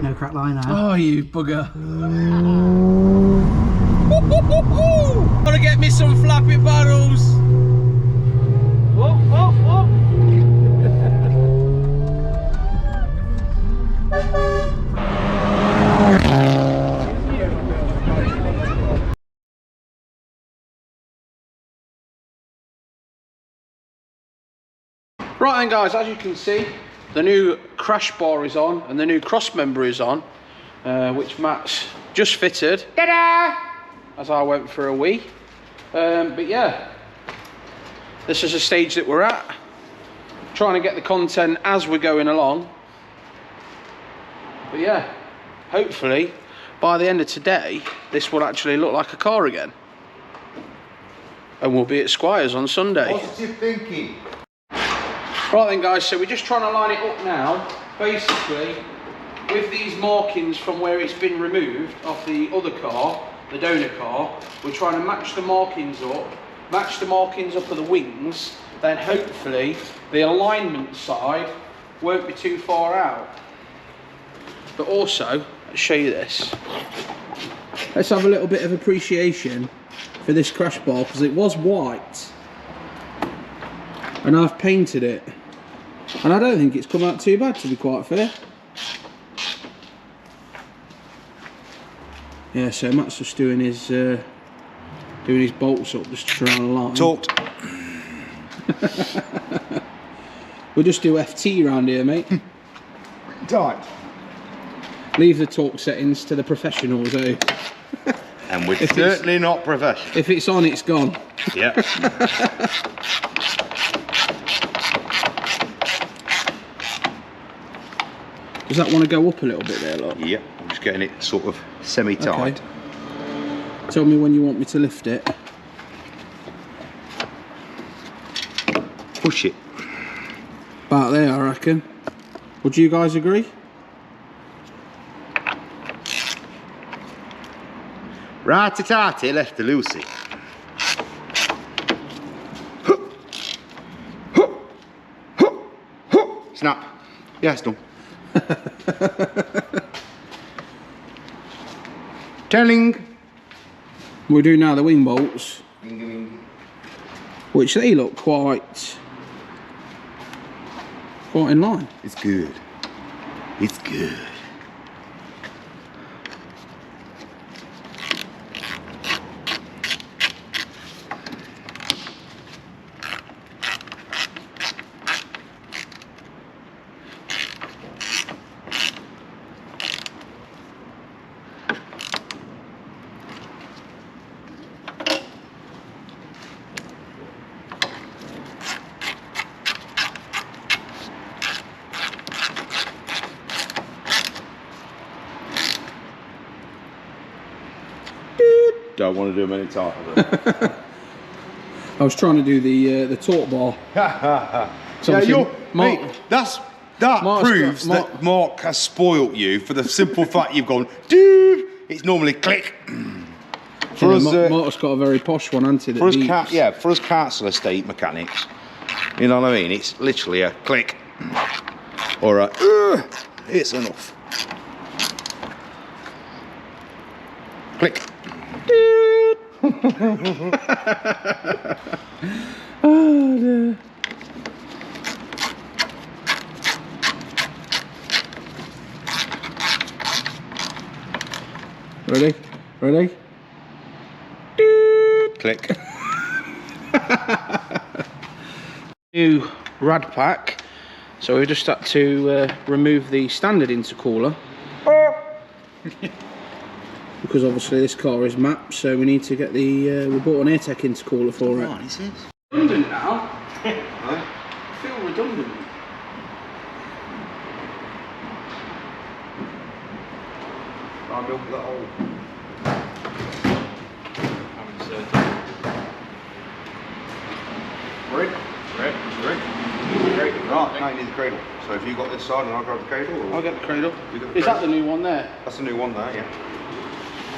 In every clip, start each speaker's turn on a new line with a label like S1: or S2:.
S1: No crack line now.
S2: Oh, you bugger. Gotta get me some flappy paddles. Whoa, whoa, whoa. Right then guys, as you can see, the new crash bar is on and the new cross member is on, which Matt's just fitted. Ta-da! As I went for a wee. But yeah, this is a stage that we're at. Trying to get the content as we're going along. But yeah, hopefully by the end of today, this will actually look like a car again. And we'll be at Squires on Sunday.
S3: Positive thinking.
S2: Right then guys, so we're just trying to line it up now. Basically, with these markings from where it's been removed off the other car, the donor car, we're trying to match the markings up of the wings, then hopefully the alignment side won't be too far out. But also, let's show you this. Let's have a little bit of appreciation for this crash bar, because it was white and I've painted it. And I don't think it's come out too bad, to be quite fair. Yeah, so Matt's just doing his bolts up just to try and align.
S3: Talked.
S2: We'll just do FT around here, mate.
S3: Tight.
S2: Leave the torque settings to the professionals, eh?
S3: And we're certainly not professional.
S2: If it's on, it's gone.
S3: Yeah.
S2: Does that want to go up a little bit there, look?
S3: Yeah, I'm just getting it sort of semi-tight.
S2: Okay. Tell me when you want me to lift it.
S3: Push it.
S2: About there, I reckon. Would you guys agree?
S3: Righty-tighty, lefty-loosey. Snap. Yeah, it's done. Telling.
S2: We'll do now the wing bolts, which they look quite in line.
S3: It's good. It's good. Don't want to do them any tighter.
S2: I was trying to do the torque bar.
S3: So yeah, mate, that proves that Mark has spoilt you for the simple fact you've gone, dude, it's normally click.
S2: For us, Mark's got a very posh one, hasn't he?
S3: For us council estate mechanics, you know what I mean? It's literally a click or a it's enough. Click.
S2: Oh dear. Ready? Ready?
S3: Click.
S2: New rad pack. So we've just had to remove the standard intercooler. Because obviously this car is mapped, so we need to get the, we bought an AirTech intercooler for it.
S3: What is this?
S2: Redundant now? I feel redundant.
S3: I built that hole. Right, now you need the cradle. So if you got this side and I'll grab the cradle? Or
S2: I'll get the cradle.
S3: The
S2: Is that the new one there?
S3: That's the new one there, yeah.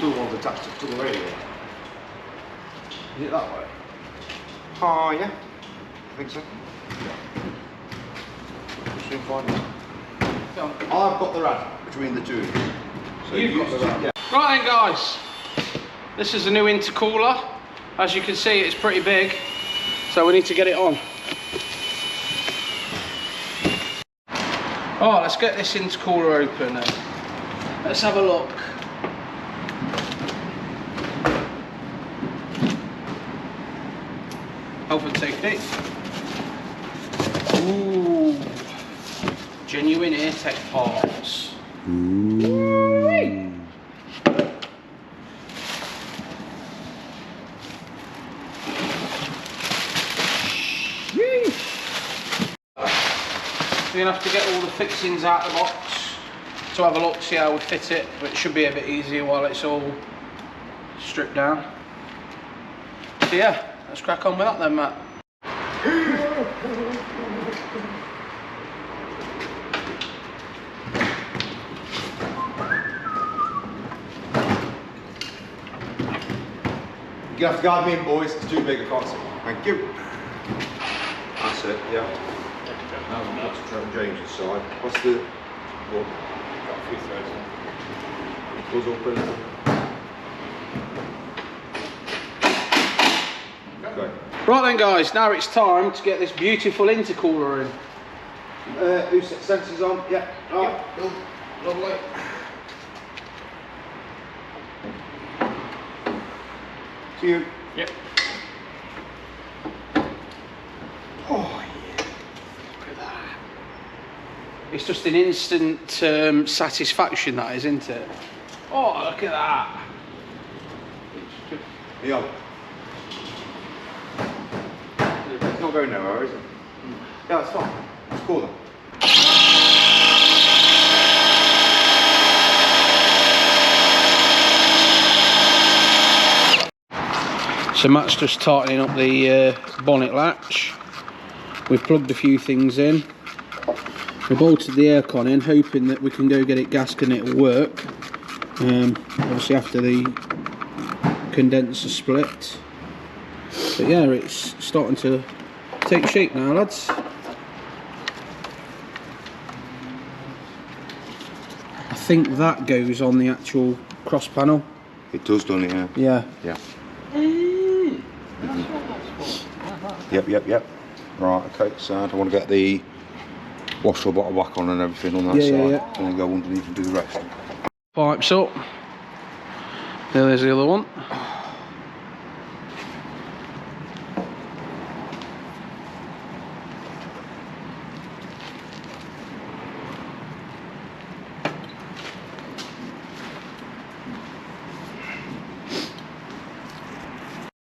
S3: Two ones attached to the radio.
S2: Is it that way?
S3: Oh, yeah. I think so. Yeah. We'll soon find it.
S2: Go on.
S3: I've got the rad between the two of you. So
S2: You've got the rad.
S3: Yeah.
S2: Right then, guys. This is a new intercooler. As you can see, it's pretty big. So we need to get it on. Oh, let's get this intercooler open then. Let's have a look. Health and safety. Ooh, genuine AirTech parts. Ooh. We're gonna have to get all the fixings out of the box to have a look, see how we fit it, but it should be a bit easier while it's all stripped down. So yeah, let's crack on with that then, Matt.
S3: You have to guide me in, boys. It's too big a concept. Thank you. That's it, yeah. That's James's side. What's the... What? Got a few threads on. It goes open. Okay.
S2: Right then, guys, now it's time to get this beautiful intercooler in.
S3: Who set sensors on? Yeah. Alright, cool. Lovely. To you.
S2: Yep.
S3: Oh yeah.
S2: Look at that. It's just an instant satisfaction, that is, isn't it? Oh, look at that.
S3: Yeah. It's not going nowhere, is it? Yeah, it's fine. It's cool then.
S2: So Matt's just tightening up the bonnet latch. We've plugged a few things in. We bolted the aircon in, hoping that we can go get it gasked and it'll work. Obviously after the condenser split. But yeah, it's starting to take shape now, lads. I think that goes on the actual cross panel.
S3: It does, doesn't it? Yeah.
S2: Yeah.
S3: Yeah. Yep. Right, okay, so I want to get the washer bottle back on and everything on that side.
S2: Yeah.
S3: And then go underneath and do the rest.
S2: Pipes up. There's the other one.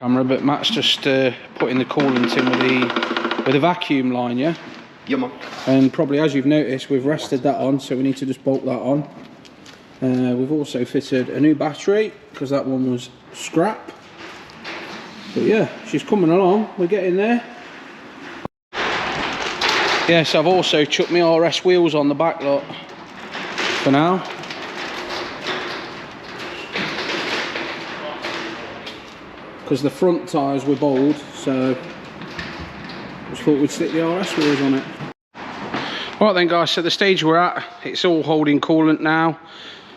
S2: Camera, but Matt's just putting the coolant in with a vacuum line, yeah?
S3: Yeah, man.
S2: And probably as you've noticed, we've rested that on, so we need to just bolt that on. We've also fitted a new battery because that one was scrap. But yeah, she's coming along, we're getting there. Yes, I've also chucked my RS wheels on the back lot for now. Because the front tyres were bald, so I just thought we'd stick the RS wheels on it. Right then, guys, so the stage we're at, it's all holding coolant now.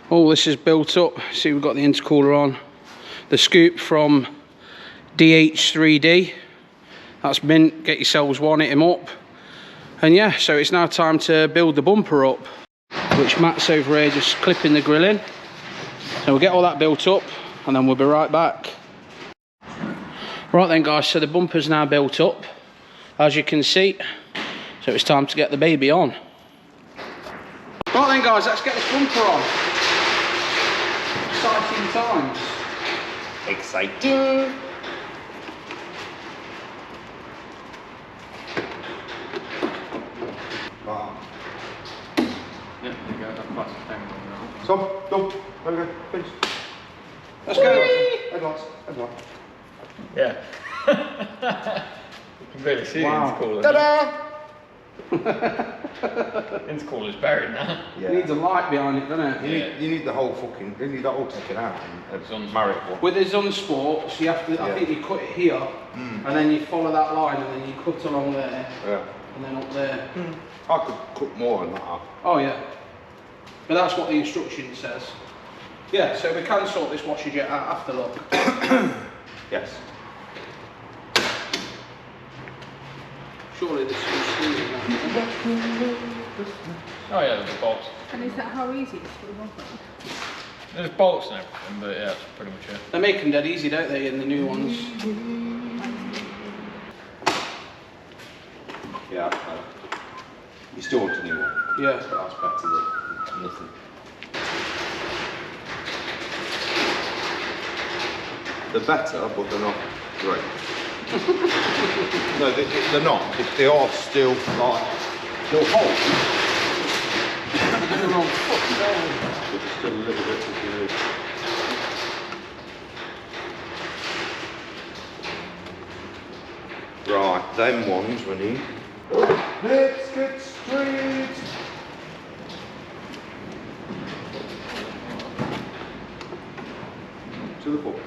S2: All this is built up. See, we've got the intercooler on. The scoop from DH3D. That's mint. Get yourselves one, hit him up. And yeah, so it's now time to build the bumper up, which Matt's over here just clipping the grill in. So we'll get all that built up and then we'll be right back. Right then, guys, so the bumper's now built up, as you can see. So it's time to get the baby on. Right then, guys, let's get this bumper on. Exciting times.
S3: Exciting. Wow.
S4: Yeah, there you go, that plastic thing on now.
S3: Stop, stop. There we go, finish.
S2: Let's go.
S3: Headlights, headlights.
S4: Yeah. You can really see
S2: Wow.
S4: the intercooler.
S3: Ta-da!
S4: Intercooler's buried now.
S2: It needs a light behind it, doesn't it?
S3: You need the whole fucking, you need that all taken out and marry it one.
S2: With the Zun Sports, you have to, I think you cut it here, and then you follow that line, and then you cut along there,
S3: Yeah.
S2: and and then up there.
S3: I could cook more than that.
S2: Oh yeah, but that's what the instruction says. Yeah, so we can sort this washer jet out after, look.
S3: Yes.
S2: Surely there's some screws in that.
S4: Oh yeah, there's bolts.
S5: And is that how easy it is to put them on?
S4: There's bolts and everything, but yeah, that's pretty much it.
S2: They make them dead easy, don't they, in the new ones?
S3: Yeah. You still want a new one?
S2: Yeah.
S3: But that's better than nothing. They're better, but they're not great. No, they're not. They are still like, they'll hold.
S2: They're the wrong foot,
S3: But there's still a little bit to do. Right, them ones we need. Let's get straight. To the foot.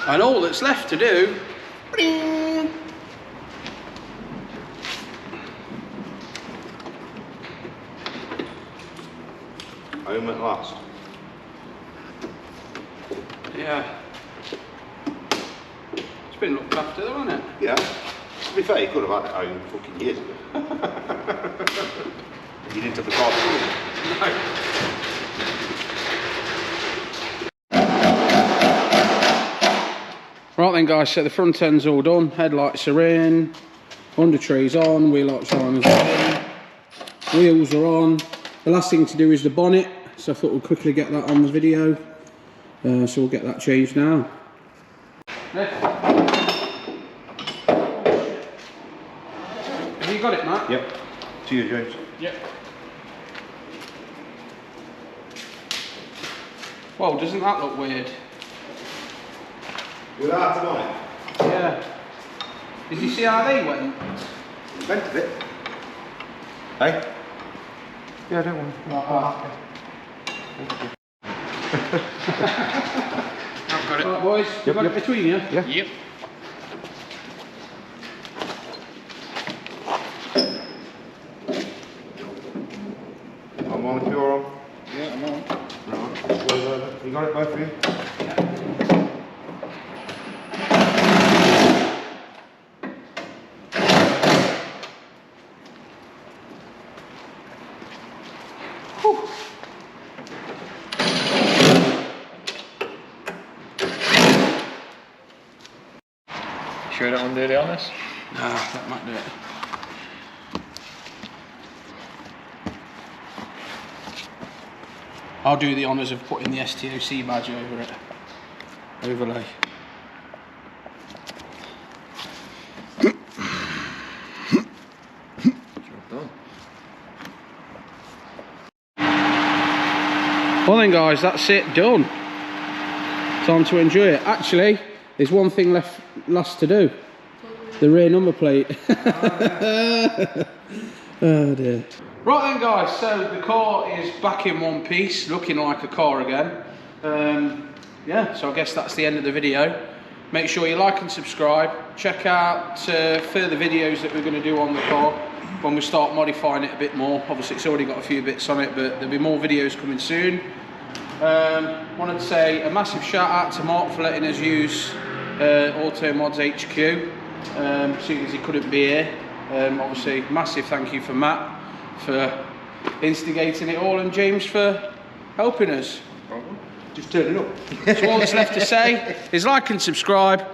S2: And all that's left to do,
S3: Home at last.
S2: yeah. It's been looked after though, hasn't it?
S3: Yeah. To be fair, you could have had it home fucking years ago. You didn't have the car to it.
S2: Right then guys, so the front end's all done, headlights are in, under trees on, wheel arch liners are in, wheels are on. The last thing to do is the bonnet, so I thought we'd quickly get that on the video. So we'll get that changed now. Have you got it, Matt?
S3: Yep. To you, James.
S4: Yep.
S2: Well, doesn't that look weird?
S3: Without a bonnet.
S2: Yeah. Did you see how they went?
S3: Bent a bit. Hey?
S2: Yeah, I don't want to.
S4: I've got it.
S2: Right, boys, you got it between you?
S3: Yeah.
S4: Yep.
S3: I'm on if you're on.
S4: Yeah, I'm on.
S3: Right. You got it both of you?
S4: Sure you don't want to do the honors?
S2: Nah, that might do it. I'll do the honours of putting the STOC badge over it. Overlay. Well then guys, that's it, done. Time to enjoy it. Actually, there's one thing last to do. The rear number plate. Oh dear. Right then guys, so the car is back in one piece, looking like a car again. Yeah, so I guess that's the end of the video. Make sure you like and subscribe. Check out further videos that we're going to do on the car when we start modifying it a bit more. Obviously it's already got a few bits on it, but there'll be more videos coming soon. Wanted to say a massive shout out to Mark for letting us use Auto Mods HQ, seeing as he couldn't be here. Obviously massive thank you for Matt for instigating it all, and James for helping us.
S3: Just turn it up.
S2: So all that's left to say is like and subscribe.